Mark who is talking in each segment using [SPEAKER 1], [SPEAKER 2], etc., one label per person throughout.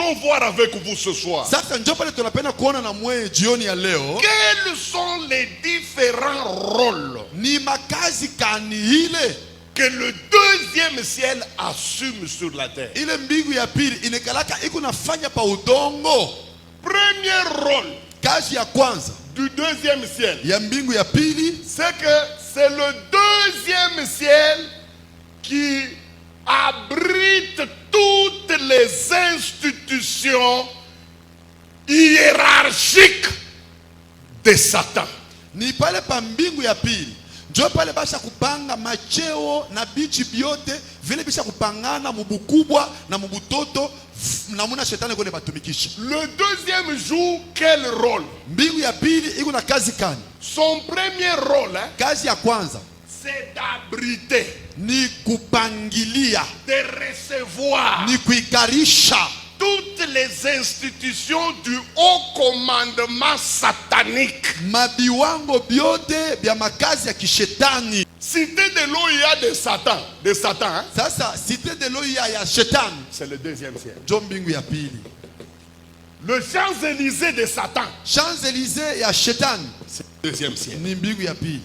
[SPEAKER 1] voulons voir avec vous ce soir.
[SPEAKER 2] Sasa njoo pale tunapenda kuona na mwe jioni ya leo.
[SPEAKER 1] Quels sont les différents rôles
[SPEAKER 2] Ni makazi kani ile
[SPEAKER 1] que le deuxième ciel assume sur la terre?
[SPEAKER 2] ile mbingu ya pili inekalaka iko nafanya pa udongo.
[SPEAKER 1] Premier rôle
[SPEAKER 2] Kazi ya kwanza
[SPEAKER 1] du deuxième ciel,
[SPEAKER 2] ya mbingu ya pili,
[SPEAKER 1] c'est que c'est le deuxième ciel qui abrite toutes les institutions hiérarchiques de Satan.
[SPEAKER 2] ni pale pa mbingu ya pili njoo pale basha kupanga macheo na bichi biote vile bisha kupangana mubukubwa na mubutoto namuna shetani kone batumikisha.
[SPEAKER 1] Le deuxième joue quel rôle?
[SPEAKER 2] Mbingu ya pili iko na kazi kani?
[SPEAKER 1] Son premier rôle,
[SPEAKER 2] Kazi ya kwanza
[SPEAKER 1] c'est d'abriter,
[SPEAKER 2] ni kupangilia,
[SPEAKER 1] de recevoir
[SPEAKER 2] ni kuikarisha
[SPEAKER 1] toutes les institutions du haut commandement satanique.
[SPEAKER 2] mabiwango biote bya makazi ya kishetani.
[SPEAKER 1] Cité de l'OIA de Satan, hein?
[SPEAKER 2] Sasa cité de loya ya shetani
[SPEAKER 1] C'est le deuxième ciel.
[SPEAKER 2] njo mbingu ya pili.
[SPEAKER 1] Le Champs-Élysées de Satan,
[SPEAKER 2] Champs-Élysées ya shetani
[SPEAKER 1] c'est le deuxième ciel.
[SPEAKER 2] ni mbingu ya pili.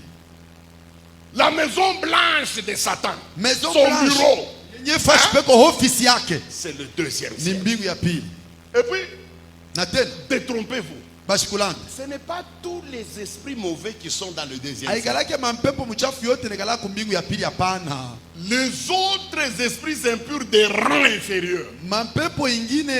[SPEAKER 1] La Maison Blanche de Satan,
[SPEAKER 2] Maison
[SPEAKER 1] son
[SPEAKER 2] Blanche
[SPEAKER 1] bureau,
[SPEAKER 2] yenye fashi peko ofisi yake
[SPEAKER 1] c'est le deuxième
[SPEAKER 2] ni
[SPEAKER 1] ciel.
[SPEAKER 2] mbingu ya pili.
[SPEAKER 1] Et puis,
[SPEAKER 2] Na tena
[SPEAKER 1] détrompez-vous.
[SPEAKER 2] bashikulanda
[SPEAKER 1] Ce n'est pas tous les esprits mauvais qui sont dans le deuxième ciel.
[SPEAKER 2] aikalake mampepo mchafu yote nekala ku mbingu ya pili, hapana.
[SPEAKER 1] Les autres esprits impurs des rangs inférieurs,
[SPEAKER 2] Mampepo ingine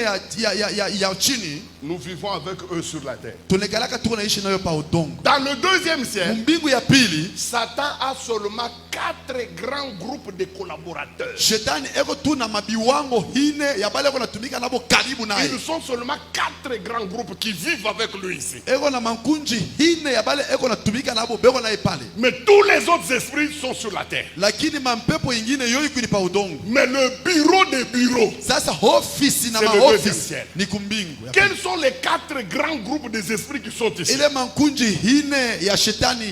[SPEAKER 2] ya chini
[SPEAKER 1] nous vivons avec eux sur la terre.
[SPEAKER 2] tunekalaka tuko naishi nayo pa udongo.
[SPEAKER 1] Dans le deuxième ciel,
[SPEAKER 2] Mbingu ya pili
[SPEAKER 1] Satan a seulement 4 grands groupes de collaborateurs.
[SPEAKER 2] shetani eko tu na mabiwango hine ya bale eko natumika nabo karibu naye.
[SPEAKER 1] Ils sont seulement 4 grands groupes qui vivent avec lui ici.
[SPEAKER 2] Eko na mankunji hine ya bale eko natumika nabo beko naye pale.
[SPEAKER 1] Mais tous les autres esprits sont sur la terre.
[SPEAKER 2] Lakini mampepo ingine yo iko ni pa udongo.
[SPEAKER 1] Mais le bureau des bureaux,
[SPEAKER 2] Sasa ofisi na
[SPEAKER 1] C'est le
[SPEAKER 2] maofisi
[SPEAKER 1] deuxième ciel.
[SPEAKER 2] ni kumbingu ya pili.
[SPEAKER 1] quels sont les 4 grands groupes des esprits qui sont ici?
[SPEAKER 2] Ile mankunji hine ya shetani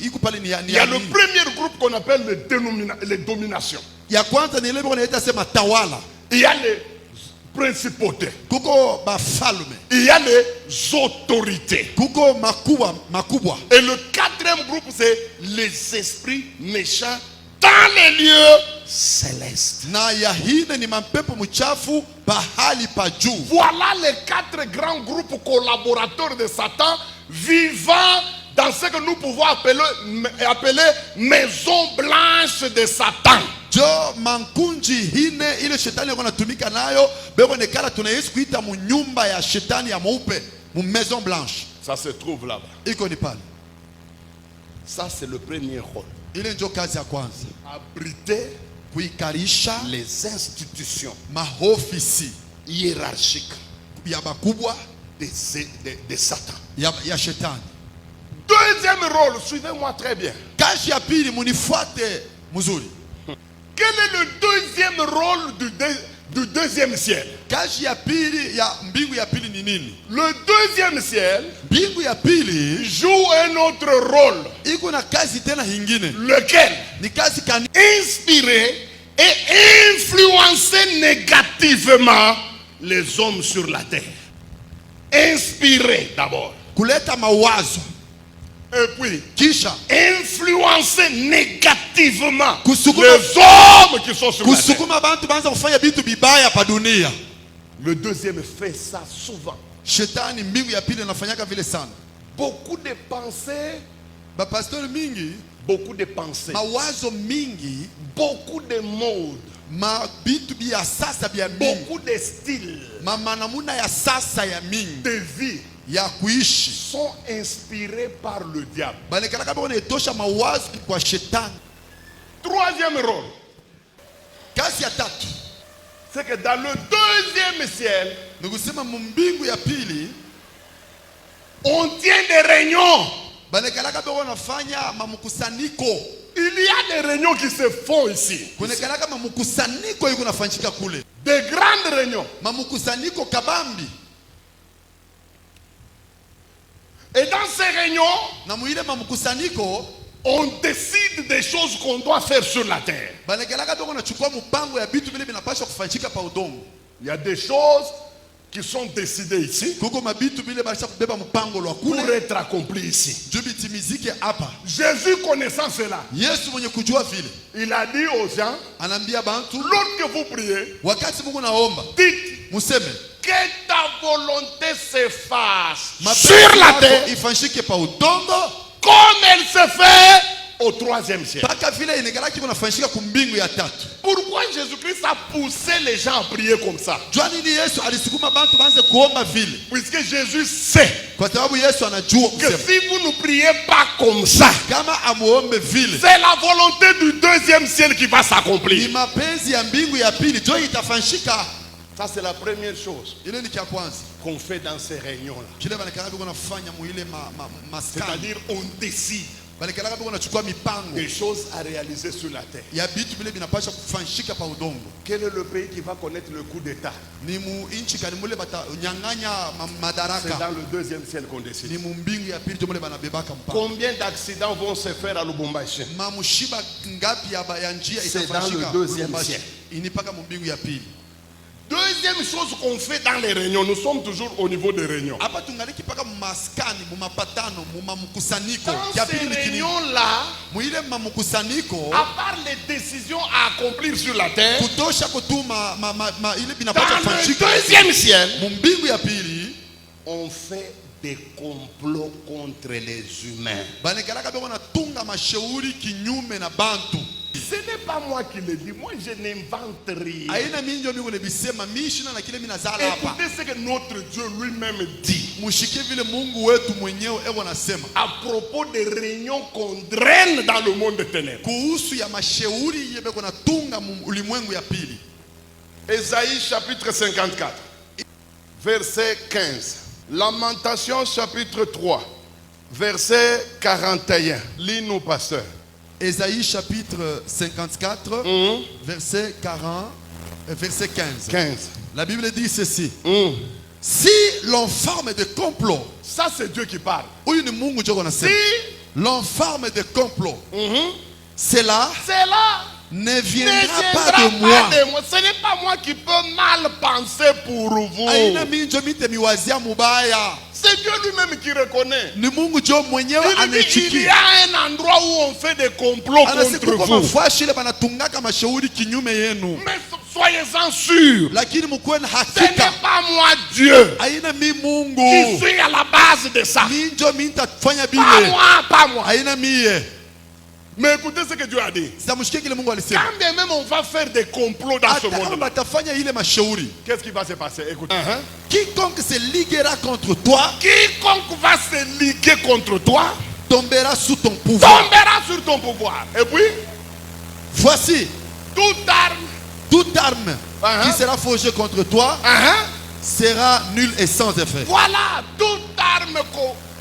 [SPEAKER 2] iko pale ni
[SPEAKER 1] Il y a le premier groupe qu'on appelle les dominations.
[SPEAKER 2] ya kwanza ni ile beko naita sema tawala.
[SPEAKER 1] Il y a les principautés.
[SPEAKER 2] Kuko bafalme,
[SPEAKER 1] Il y a les autorités.
[SPEAKER 2] kuko makubwa.
[SPEAKER 1] Et le 4e groupe, c'est les esprits méchants dans les lieux célestes.
[SPEAKER 2] Na ya hine ni mampepo mchafu bahali pa juu.
[SPEAKER 1] Voilà les 4 grands groupes collaborateurs de Satan vivant dans ce que nous pouvons appeler maison blanche de Satan.
[SPEAKER 2] Jo mankunji hine ile shetani yako natumika nayo beko nekala tunaishi kuita munyumba ya shetani ya mweupe, mu maison blanche.
[SPEAKER 1] Ça se trouve là-bas.
[SPEAKER 2] Iko ni pale.
[SPEAKER 1] Ça, c'est le premier rôle.
[SPEAKER 2] Ile njo kazi ya kwanza.
[SPEAKER 1] Abriter
[SPEAKER 2] Kuikarisha
[SPEAKER 1] les institutions
[SPEAKER 2] maofisi
[SPEAKER 1] hiérarchiques
[SPEAKER 2] ya bakubwa
[SPEAKER 1] de Satan.
[SPEAKER 2] ya shetani.
[SPEAKER 1] Deuxième rôle, suivez-moi très bien.
[SPEAKER 2] Kazi ya pili munifuate mzuri.
[SPEAKER 1] Quel est le deuxième rôle du deuxième ciel?
[SPEAKER 2] Kazi ya pili ya mbingu ya pili ni nini?
[SPEAKER 1] Le deuxième ciel
[SPEAKER 2] Mbingu ya pili
[SPEAKER 1] joue un autre rôle.
[SPEAKER 2] iko na kazi tena hingine.
[SPEAKER 1] Lequel?
[SPEAKER 2] Ni kazi kani?
[SPEAKER 1] Inspirer et influencer négativement les hommes sur la terre. Inspirer d'abord.
[SPEAKER 2] Kuleta mawazo.
[SPEAKER 1] Et puis,
[SPEAKER 2] Kisha
[SPEAKER 1] influencer négativement
[SPEAKER 2] Kusukuma-
[SPEAKER 1] les hommes qui sont sur la terre.
[SPEAKER 2] kusukuma bantu banza kufanya bitu bibaya pa dunia.
[SPEAKER 1] Le deuxième fait ça souvent.
[SPEAKER 2] Shetani mbingu ya pili anafanyaka vile sana.
[SPEAKER 1] Beaucoup de pensées,
[SPEAKER 2] Bapastori mingi,
[SPEAKER 1] beaucoup de pensées,
[SPEAKER 2] mawazo mingi,
[SPEAKER 1] beaucoup de modes,
[SPEAKER 2] bitu bia sasa bia mingi,
[SPEAKER 1] beaucoup de styles
[SPEAKER 2] manamuna ya sasa ya mingi
[SPEAKER 1] de vie
[SPEAKER 2] ya kuishi
[SPEAKER 1] sont inspirés par le diable.
[SPEAKER 2] banekalaka bako naitosha mawazo kwa shetani.
[SPEAKER 1] Troisième rôle,
[SPEAKER 2] Kazi ya tatu
[SPEAKER 1] c'est que dans le deuxième ciel,
[SPEAKER 2] ni kusema mbingu ya pili
[SPEAKER 1] on tient des réunions.
[SPEAKER 2] banekalaka bako nafanya mamukusanyiko.
[SPEAKER 1] Il y a des réunions qui se font ici.
[SPEAKER 2] Kunekalaka mamukusanyiko iko nafanyika kule,
[SPEAKER 1] Des grandes réunions.
[SPEAKER 2] mamukusanyiko kabambi.
[SPEAKER 1] Et dans ces réunions,
[SPEAKER 2] Na muile mamukusanyiko
[SPEAKER 1] on décide des choses qu'on doit faire sur la terre.
[SPEAKER 2] banekalaka bako nachukua mpango ya bitu vile vinapaswa kufanyika pa udongo.
[SPEAKER 1] Il y a des choses qui sont décidés ici
[SPEAKER 2] kuko mabitu bile balisha kubeba mpango lwa
[SPEAKER 1] pour
[SPEAKER 2] kule
[SPEAKER 1] être accomplis ici.
[SPEAKER 2] juu bitimizike hapa.
[SPEAKER 1] Jésus, connaissant cela,
[SPEAKER 2] Yesu mwenye kujua vile
[SPEAKER 1] il a dit aux gens,
[SPEAKER 2] anaambia bantu,
[SPEAKER 1] lorsque vous priez,
[SPEAKER 2] wakati Mungu naomba
[SPEAKER 1] dites
[SPEAKER 2] museme
[SPEAKER 1] que ta volonté se fasse
[SPEAKER 2] mapenzi
[SPEAKER 1] sur la
[SPEAKER 2] yako
[SPEAKER 1] terre
[SPEAKER 2] ifanyike pa udongo
[SPEAKER 1] comme elle se fait au 3e ciel.
[SPEAKER 2] mpaka vile inegalaki kunafanyika kumbingu ya tatu.
[SPEAKER 1] Pourquoi Jésus-Christ a poussé les gens à prier comme ça?
[SPEAKER 2] Jua nini Yesu alisukuma bantu banze kuomba vile?
[SPEAKER 1] Puisque Jésus sait
[SPEAKER 2] Kwa sababu Yesu anajua
[SPEAKER 1] que
[SPEAKER 2] kusema
[SPEAKER 1] si vous ne priez pas comme ça,
[SPEAKER 2] kama amuombe vile
[SPEAKER 1] c'est la volonté du 2e ciel qui va
[SPEAKER 2] ni
[SPEAKER 1] s'accomplir.
[SPEAKER 2] mapenzi ya mbingu ya pili jo itafanyika.
[SPEAKER 1] Ça, c'est la première chose
[SPEAKER 2] Ile ni kia kwanza
[SPEAKER 1] qu'on fait dans ces réunions-là.
[SPEAKER 2] kile balekala biko nafanya muile maskani,
[SPEAKER 1] C'est-à-dire, on décide
[SPEAKER 2] balekala biko nachukua mipango
[SPEAKER 1] des choses à réaliser sur la terre.
[SPEAKER 2] ya bitu bile binapasha kufanyika pa udongo.
[SPEAKER 1] Quel est le pays qui va connaître le coup d'État?
[SPEAKER 2] Ni mu inchi kani mule bata nyang'anya
[SPEAKER 1] C'est
[SPEAKER 2] madaraka,
[SPEAKER 1] dans le 2e ciel qu'on décide.
[SPEAKER 2] ni mu mbingu ya pili jo mule banabebaka mpango.
[SPEAKER 1] Combien d'accidents vont se faire à Lubumbashi?
[SPEAKER 2] Mamushiba ngapi ya njia
[SPEAKER 1] C'est dans le
[SPEAKER 2] itafanyika
[SPEAKER 1] 2e
[SPEAKER 2] Lubumbashi,
[SPEAKER 1] ciel.
[SPEAKER 2] inipaka mu mbingu ya pili.
[SPEAKER 1] Deuxième chose qu'on fait dans les réunions, nous sommes toujours au niveau des réunions.
[SPEAKER 2] Hapa tungaliki paka maskani mu mapatano mu mamukusanyiko
[SPEAKER 1] Dans
[SPEAKER 2] ya
[SPEAKER 1] ces
[SPEAKER 2] pili ni kini
[SPEAKER 1] réunions-là,
[SPEAKER 2] muile mamukusanyiko
[SPEAKER 1] à part les décisions à accomplir sur la terre,
[SPEAKER 2] kutosha kutuma ile
[SPEAKER 1] dans
[SPEAKER 2] binapasha
[SPEAKER 1] le
[SPEAKER 2] kufanyika
[SPEAKER 1] 2e ciel,
[SPEAKER 2] mu mbingu ya pili,
[SPEAKER 1] on fait des complots contre les humains.
[SPEAKER 2] banekalaka beko na tunga mashauri kinyume na bantu.
[SPEAKER 1] Ce n'est pas moi qui le dis, moi je n'invente rien.
[SPEAKER 2] Aina minjo miko nebisema mishina na kile mina zala hapa.
[SPEAKER 1] Écoutez ce que notre Dieu lui-même dit
[SPEAKER 2] Mushike vile Mungu wetu mwenyewe eko nasema
[SPEAKER 1] à propos des réunions qu'on draine dans le monde des ténèbres.
[SPEAKER 2] kuhusu ya mashauri yebeko na tunga mu ulimwengu ya pili.
[SPEAKER 1] Ésaïe chapitre 54, verset 15. Lamentation chapitre 3, verset 41. Lis-nous, pasteur.
[SPEAKER 2] Ésaïe chapitre 54 verset 40 verset 15.
[SPEAKER 1] 15.
[SPEAKER 2] La Bible dit ceci: si l'on forme des complots,
[SPEAKER 1] Ça, c'est Dieu qui parle.
[SPEAKER 2] huyu ni Mungu jo anasema,
[SPEAKER 1] Si
[SPEAKER 2] l'on forme des complots, cela
[SPEAKER 1] cela
[SPEAKER 2] ne
[SPEAKER 1] ne
[SPEAKER 2] viendra
[SPEAKER 1] viendra
[SPEAKER 2] pas de moi.
[SPEAKER 1] pas de moi. Ce n'est pas moi qui peux mal penser pour vous.
[SPEAKER 2] Aina minjo mite miwazia mubaya,
[SPEAKER 1] C'est Dieu lui-même qui reconnaît.
[SPEAKER 2] ni Mungu jo mwenyewe
[SPEAKER 1] Il dit, il y
[SPEAKER 2] anachikia.
[SPEAKER 1] a un endroit où on fait des complots
[SPEAKER 2] Anasiku
[SPEAKER 1] contre
[SPEAKER 2] kwa
[SPEAKER 1] vous.
[SPEAKER 2] mafashi ile banatungaka mashauri kinyume yenu,
[SPEAKER 1] Mais soyez-en sûrs.
[SPEAKER 2] lakini mkuwe na
[SPEAKER 1] Ce
[SPEAKER 2] hakika
[SPEAKER 1] n'est pas moi Dieu
[SPEAKER 2] aina mi
[SPEAKER 1] qui
[SPEAKER 2] Mungu
[SPEAKER 1] suis à la base de ça.
[SPEAKER 2] minjo mitafanya
[SPEAKER 1] Pas
[SPEAKER 2] bile,
[SPEAKER 1] moi, pas moi.
[SPEAKER 2] aina mie.
[SPEAKER 1] Mais écoutez ce que Dieu a dit.
[SPEAKER 2] Sitamshikia kile Mungu alisema.
[SPEAKER 1] Quand bien même on va faire des complots dans ce
[SPEAKER 2] Hata kama
[SPEAKER 1] monde,
[SPEAKER 2] batafanya ile mashauri,
[SPEAKER 1] qu'est-ce qui va se passer? Écoutez.
[SPEAKER 2] quiconque se liguera contre toi
[SPEAKER 1] Quiconque va se liguer contre toi
[SPEAKER 2] tombera sous ton pouvoir.
[SPEAKER 1] tombera sur ton pouvoir. Et puis,
[SPEAKER 2] Voici,
[SPEAKER 1] toute arme
[SPEAKER 2] toute arme
[SPEAKER 1] Uh-huh.
[SPEAKER 2] qui sera forgée contre toi sera nulle et sans effet.
[SPEAKER 1] voilà, toute arme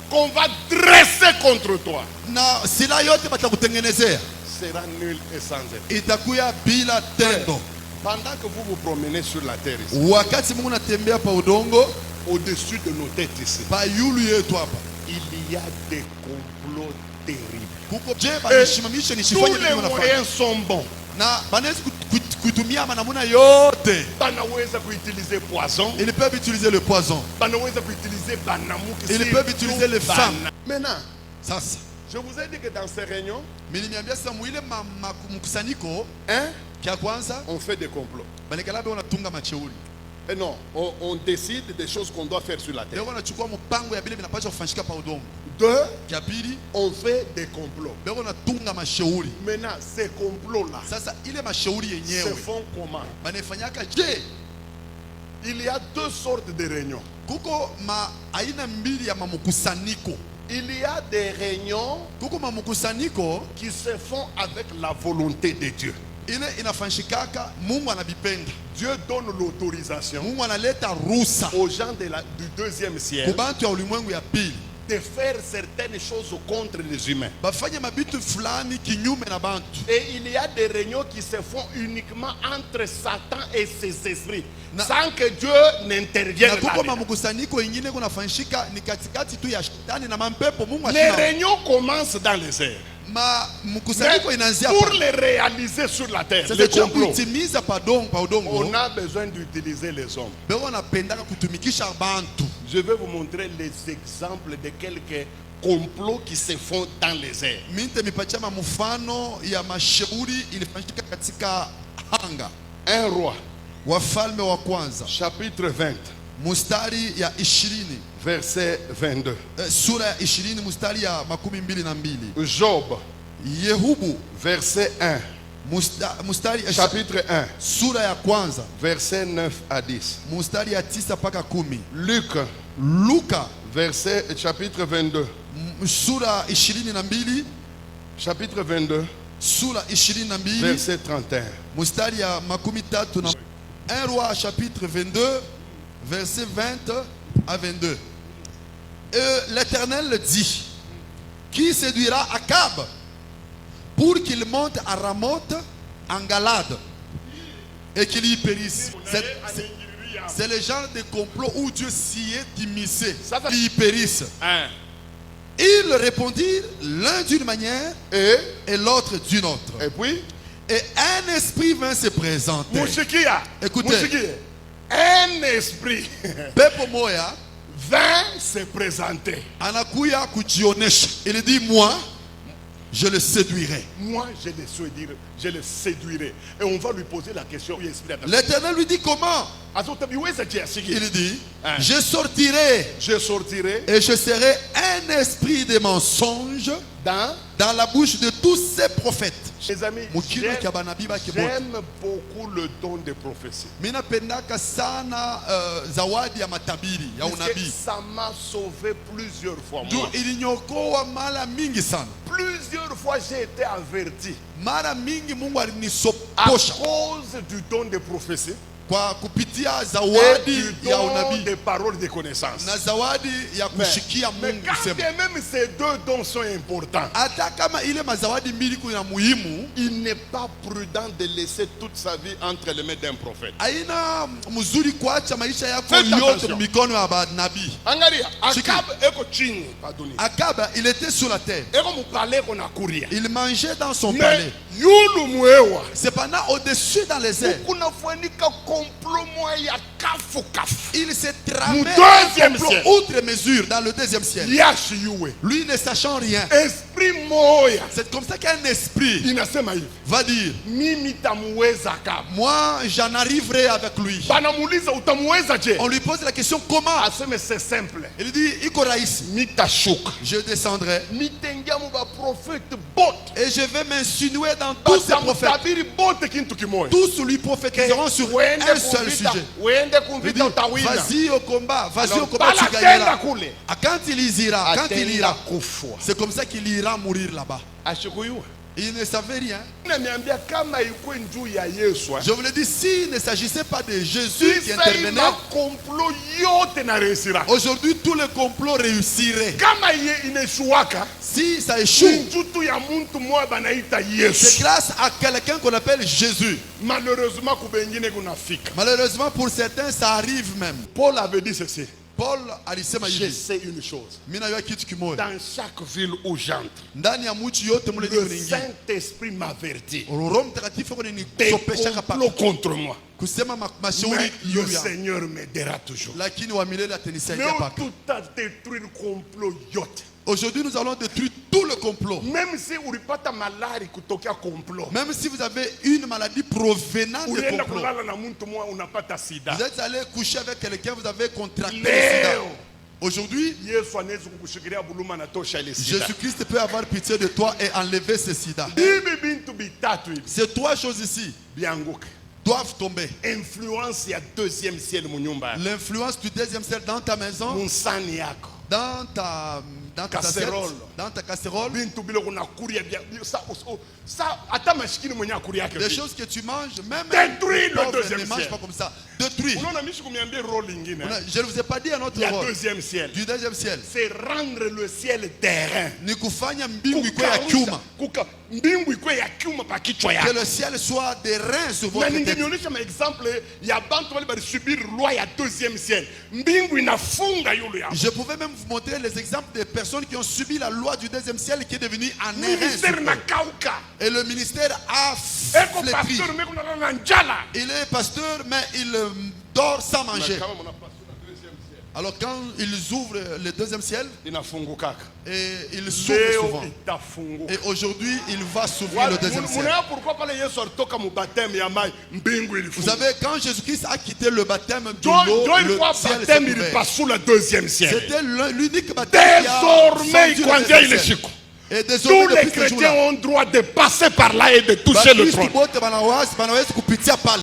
[SPEAKER 1] qu'on va dresser contre toi
[SPEAKER 2] Na sila yote batakutengenezea
[SPEAKER 1] sera nulle et sans effet.
[SPEAKER 2] itakuya bila tendo.
[SPEAKER 1] Pendant que vous vous promenez sur la terre ici,
[SPEAKER 2] Wakati Mungu natembea pa udongo
[SPEAKER 1] au-dessus de nos têtes ici,
[SPEAKER 2] pa yulu yetu hapa,
[SPEAKER 1] il y a des complots terribles.
[SPEAKER 2] kuko je banishimamishe
[SPEAKER 1] Tous
[SPEAKER 2] nisifanye
[SPEAKER 1] les
[SPEAKER 2] nini wanafanya,
[SPEAKER 1] moyens sont bons.
[SPEAKER 2] na banaweza kutumia manamuna yote.
[SPEAKER 1] Banaweza utiliser poison,
[SPEAKER 2] Ils peuvent utiliser le poison,
[SPEAKER 1] banaweza utiliser banamu.
[SPEAKER 2] ils peuvent utiliser les femmes.
[SPEAKER 1] Maintenant,
[SPEAKER 2] Sasa
[SPEAKER 1] je vous ai dit que dans ces réunions,
[SPEAKER 2] miliniambia sasa mwile mkusanyiko kia kwanza
[SPEAKER 1] on fait des complots.
[SPEAKER 2] banekala be wanatunga macheuri
[SPEAKER 1] Et non, on décide des choses qu'on doit faire sur la terre.
[SPEAKER 2] beko wanachukua mpango ya bile binapaswa kufanyika pa udongo.
[SPEAKER 1] Deux,
[SPEAKER 2] Kia pili
[SPEAKER 1] on fait des complots.
[SPEAKER 2] beko wanatunga mashauri.
[SPEAKER 1] Maintenant, ces complots-là
[SPEAKER 2] Sasa ile mashauri
[SPEAKER 1] se
[SPEAKER 2] yenyewe
[SPEAKER 1] font comment?
[SPEAKER 2] banefanyaka je,
[SPEAKER 1] Il y a deux sortes de réunions.
[SPEAKER 2] kuko aina mbili ya mamukusanyiko.
[SPEAKER 1] Il y a des réunions
[SPEAKER 2] Kuko mamukusanyiko
[SPEAKER 1] qui se font avec la volonté de Dieu.
[SPEAKER 2] ile inafanyikaka Mungu anabipenda.
[SPEAKER 1] Dieu donne l'autorisation
[SPEAKER 2] Mungu analeta ruhusa
[SPEAKER 1] aux gens du deuxième ciel
[SPEAKER 2] kubantu ya ulimwengu ya pili
[SPEAKER 1] de faire certaines choses contre les humains.
[SPEAKER 2] bafanye mabitu fulani kinyume na bantu.
[SPEAKER 1] Et il y a des réunions qui se font uniquement entre Satan et ses esprits, sans que Dieu n'intervienne
[SPEAKER 2] Na kuko
[SPEAKER 1] là-dedans.
[SPEAKER 2] mamukusanyiko ingine kunafanyika ni katikati tu ya shetani na mampepo. Mungu
[SPEAKER 1] Les
[SPEAKER 2] ashina.
[SPEAKER 1] réunions commencent dans les airs.
[SPEAKER 2] mkusanyiko
[SPEAKER 1] Mais
[SPEAKER 2] inaanzia
[SPEAKER 1] pour
[SPEAKER 2] pale.
[SPEAKER 1] les réaliser sur la terre,
[SPEAKER 2] Sasa
[SPEAKER 1] les
[SPEAKER 2] cha
[SPEAKER 1] complots,
[SPEAKER 2] kuitimiza pa udongo,
[SPEAKER 1] on a besoin d'utiliser les hommes.
[SPEAKER 2] beko wanapendaka kutumikisha bantu.
[SPEAKER 1] Je vais vous montrer les exemples de quelques complots qui se font dans les airs.
[SPEAKER 2] Minte mipatia mfano ya mashauri ilifanyika katika anga.
[SPEAKER 1] Un roi,
[SPEAKER 2] Wafalme wa kwanza
[SPEAKER 1] chapitre 20,
[SPEAKER 2] mustari ya 20,
[SPEAKER 1] verset 22.
[SPEAKER 2] sura ya 20 mustari ya 22.
[SPEAKER 1] Job,
[SPEAKER 2] Yehubu
[SPEAKER 1] verset 1,
[SPEAKER 2] mustari ya
[SPEAKER 1] chapitre 1,
[SPEAKER 2] sura ya kwanza
[SPEAKER 1] verset 9 à 10.
[SPEAKER 2] mustari ya 9 mpaka 10.
[SPEAKER 1] Luc,
[SPEAKER 2] Luka
[SPEAKER 1] chapitre 22,
[SPEAKER 2] sura 22,
[SPEAKER 1] chapitre 22,
[SPEAKER 2] sura 22
[SPEAKER 1] verset 31.
[SPEAKER 2] mustari ya 33 1 roi chapitre 22 verset 20 à 22. Et l'Éternel dit: qui séduira Akab pour qu'il monte à Ramoth en Galade et qu'il y périsse. C'est le genre de complot où Dieu s'y est immiscé, qu'il y périsse. Ils répondirent l'un d'une manière et l'autre d'une autre.
[SPEAKER 1] Et puis,
[SPEAKER 2] et un esprit vint se présenter.
[SPEAKER 1] Mouchikia,
[SPEAKER 2] Écoutez,
[SPEAKER 1] un esprit
[SPEAKER 2] pepo moya
[SPEAKER 1] vint se présenter.
[SPEAKER 2] anakuya kujionesha. Il dit: moi, je le séduirai.
[SPEAKER 1] Moi, je le séduirai. Et on va lui poser la question.
[SPEAKER 2] L'Éternel lui dit: comment? Il dit: je sortirai et je serai un esprit de mensonge dans la bouche de tous ces prophètes.
[SPEAKER 1] Mes amis, j'aime beaucoup le don de prophétie. Ça m'a sauvé plusieurs fois. Plusieurs fois j'ai été averti à cause du don de prophétie.
[SPEAKER 2] Kwa kupitia
[SPEAKER 1] Et
[SPEAKER 2] zawadi
[SPEAKER 1] du
[SPEAKER 2] ya
[SPEAKER 1] don
[SPEAKER 2] unabii
[SPEAKER 1] des paroles de connaissance.
[SPEAKER 2] na zawadi ya kushikia
[SPEAKER 1] Mais
[SPEAKER 2] Mungu
[SPEAKER 1] quand
[SPEAKER 2] sema.
[SPEAKER 1] bien même ces deux dons sont importants,
[SPEAKER 2] Hata kama ile mazawadi mbili kuna muhimu,
[SPEAKER 1] il n'est pas prudent de laisser toute sa vie entre les mains d'un prophète.
[SPEAKER 2] haina mzuri kuacha maisha yako
[SPEAKER 1] Faites
[SPEAKER 2] yote
[SPEAKER 1] attention.
[SPEAKER 2] mikono ya nabii.
[SPEAKER 1] Angalia, Akab eko chini, pardonnez.
[SPEAKER 2] Akaba, il était sur la terre.
[SPEAKER 1] Eko mupale kona kuria.
[SPEAKER 2] Il mangeait dans son
[SPEAKER 1] Mais
[SPEAKER 2] palais.
[SPEAKER 1] yulu mwewa.
[SPEAKER 2] Cependant, au-dessus dans les airs,
[SPEAKER 1] Kuna fuanika complot moya ya kafu kafu.
[SPEAKER 2] il s'est tramé
[SPEAKER 1] deuxième
[SPEAKER 2] un complot
[SPEAKER 1] ciel.
[SPEAKER 2] outre mesure dans le deuxième ciel.
[SPEAKER 1] Yashi yuwe.
[SPEAKER 2] Lui ne sachant rien.
[SPEAKER 1] Esprit moya.
[SPEAKER 2] C'est comme ça qu'un esprit
[SPEAKER 1] Inasema hivi.
[SPEAKER 2] va dire:
[SPEAKER 1] Mimi tamuweza Akab.
[SPEAKER 2] moi, j'en arriverai avec lui.
[SPEAKER 1] Banamuuliza utamuweza je?
[SPEAKER 2] On lui pose la question: comment?
[SPEAKER 1] Aseme c'est simple.
[SPEAKER 2] Il dit: iko rahisi,
[SPEAKER 1] Mitashuka.
[SPEAKER 2] je descendrai
[SPEAKER 1] Mitengia muba prophète bot.
[SPEAKER 2] et je vais m'insinuer dans tous ces prophètes.
[SPEAKER 1] Tabiri bote kintu kimoya.
[SPEAKER 2] Tous lui prophétiseront sur un seul sujet.
[SPEAKER 1] Wende
[SPEAKER 2] Il
[SPEAKER 1] kumvita
[SPEAKER 2] dit:
[SPEAKER 1] utawina.
[SPEAKER 2] vas-y au combat, vas-y
[SPEAKER 1] Alors,
[SPEAKER 2] au combat, tu
[SPEAKER 1] balatenda
[SPEAKER 2] gagneras.
[SPEAKER 1] kule.
[SPEAKER 2] Ah, quand il ira, quand il
[SPEAKER 1] Atenda
[SPEAKER 2] ira,
[SPEAKER 1] kufwa.
[SPEAKER 2] c'est comme ça qu'il ira mourir là-bas.
[SPEAKER 1] Ashikuyua.
[SPEAKER 2] Il ne savait rien.
[SPEAKER 1] Namiambia kama ikuwe njuu ya Yesu.
[SPEAKER 2] Je vous le dis, s'il ne s'agissait pas de Jésus qui
[SPEAKER 1] Sasa
[SPEAKER 2] intervenait,
[SPEAKER 1] ina complot yote na resira.
[SPEAKER 2] aujourd'hui tout le complot réussirait.
[SPEAKER 1] Kama ye ineshuaka.
[SPEAKER 2] Si ça échoue,
[SPEAKER 1] Njutu ya muntu moya banaita
[SPEAKER 2] c'est
[SPEAKER 1] Yesu.
[SPEAKER 2] grâce à quelqu'un qu'on appelle Jésus.
[SPEAKER 1] Malheureusement kubengine kunafika.
[SPEAKER 2] Malheureusement pour certains, ça arrive même.
[SPEAKER 1] Paul avait dit ceci.
[SPEAKER 2] Paul alisema
[SPEAKER 1] Je
[SPEAKER 2] hivi:
[SPEAKER 1] sais une chose.
[SPEAKER 2] mimi najua kitu kimoja,
[SPEAKER 1] Dans chaque ville où j'entre,
[SPEAKER 2] ndani ya mji yote mule
[SPEAKER 1] le
[SPEAKER 2] ningi,
[SPEAKER 1] Saint-Esprit m'avertit
[SPEAKER 2] Roho Mtakatifu
[SPEAKER 1] des
[SPEAKER 2] kunitopesha
[SPEAKER 1] complots contre moi.
[SPEAKER 2] kusema
[SPEAKER 1] Mais
[SPEAKER 2] mashauri
[SPEAKER 1] le
[SPEAKER 2] juu ya,
[SPEAKER 1] Seigneur m'aidera toujours.
[SPEAKER 2] lakini wa milele atanisaidia
[SPEAKER 1] Mais
[SPEAKER 2] paka.
[SPEAKER 1] tout a détruit le complot yote.
[SPEAKER 2] Aujourd'hui, nous allons détruire tout le complot.
[SPEAKER 1] Même si ulipata malari kutokea complot,
[SPEAKER 2] Même si vous avez une maladie provenant de
[SPEAKER 1] ulienda
[SPEAKER 2] complot,
[SPEAKER 1] kulala na muntu mwa unapata sida.
[SPEAKER 2] vous êtes allé coucher avec quelqu'un, vous avez contracté le sida.
[SPEAKER 1] Leo
[SPEAKER 2] Aujourd'hui,
[SPEAKER 1] Yesu anaweza kukushikilia buluma na tosha ile sida.
[SPEAKER 2] Jésus-Christ peut avoir pitié de toi et enlever ce sida.
[SPEAKER 1] Hivi bintu bitatu hivi
[SPEAKER 2] Ces trois choses ici
[SPEAKER 1] bianguke.
[SPEAKER 2] doivent tomber.
[SPEAKER 1] Influence ya deuxième ciel mu nyumba yako.
[SPEAKER 2] L'influence du deuxième ciel dans ta maison,
[SPEAKER 1] Munsani yako.
[SPEAKER 2] dans ta assiette,
[SPEAKER 1] Casserole.
[SPEAKER 2] dans ta casserole,
[SPEAKER 1] Bintu bile kuna kuria bia sa hata mashikini mwenye akuri yake.
[SPEAKER 2] des choses que tu manges, même
[SPEAKER 1] Détruis le
[SPEAKER 2] pauvres
[SPEAKER 1] deuxième
[SPEAKER 2] ne mangent
[SPEAKER 1] ciel.
[SPEAKER 2] pas comme ça. Détruis.
[SPEAKER 1] Unaona mishi kumiambia role ingine.
[SPEAKER 2] Je ne vous ai pas dit un autre
[SPEAKER 1] Ya
[SPEAKER 2] rôle
[SPEAKER 1] deuxième ciel.
[SPEAKER 2] du deuxième ciel.
[SPEAKER 1] C'est rendre le ciel terrain.
[SPEAKER 2] Ni kufanya mbingu ikuwe ya chuma.
[SPEAKER 1] mbingu ikuwe ya kiuma pa kichwa
[SPEAKER 2] Que
[SPEAKER 1] yako.
[SPEAKER 2] le ciel soit des reins sur
[SPEAKER 1] Na
[SPEAKER 2] votre tête.
[SPEAKER 1] ningenionyesha maexample ya bantu wale balisubiri loi ya deuxième ciel. Mbingu inafunga yule yao.
[SPEAKER 2] Je pouvais même vous montrer les exemples des personnes qui ont subi la loi du deuxième ciel qui est devenue en airain.
[SPEAKER 1] Ministère na kauka.
[SPEAKER 2] Et le ministère a
[SPEAKER 1] Eko
[SPEAKER 2] flétri.
[SPEAKER 1] pasteur meko na njala.
[SPEAKER 2] Il est pasteur, mais il dort sans manger.
[SPEAKER 1] Kama mnapasua na deuxième ciel.
[SPEAKER 2] Alors quand ils ouvrent le deuxième ciel,
[SPEAKER 1] Inafungukaka.
[SPEAKER 2] et il s'ouvre
[SPEAKER 1] Leo
[SPEAKER 2] souvent.
[SPEAKER 1] itafunguka.
[SPEAKER 2] Et aujourd'hui, il va s'ouvrir le deuxième ciel.
[SPEAKER 1] Muna pourquoi pale Yesu alitoka mu baptême ya mai mbingu
[SPEAKER 2] Vous
[SPEAKER 1] ilifunga.
[SPEAKER 2] savez, quand Jésus-Christ a quitté le baptême de
[SPEAKER 1] Ndio
[SPEAKER 2] l'eau, le
[SPEAKER 1] ilikuwa
[SPEAKER 2] ciel s'est
[SPEAKER 1] baptême
[SPEAKER 2] ouvert.
[SPEAKER 1] ilipasua le ciel.
[SPEAKER 2] C'était l'unique baptême qui a
[SPEAKER 1] Désormais,
[SPEAKER 2] fendu le
[SPEAKER 1] kwanzia
[SPEAKER 2] deuxième
[SPEAKER 1] ile
[SPEAKER 2] ciel.
[SPEAKER 1] siku.
[SPEAKER 2] Et désormais,
[SPEAKER 1] Tous les
[SPEAKER 2] depuis ce
[SPEAKER 1] chrétiens
[SPEAKER 2] jour-là,
[SPEAKER 1] ont droit de passer par là et de toucher le
[SPEAKER 2] Bakristo
[SPEAKER 1] trône.
[SPEAKER 2] bote banaweza kupitia pale.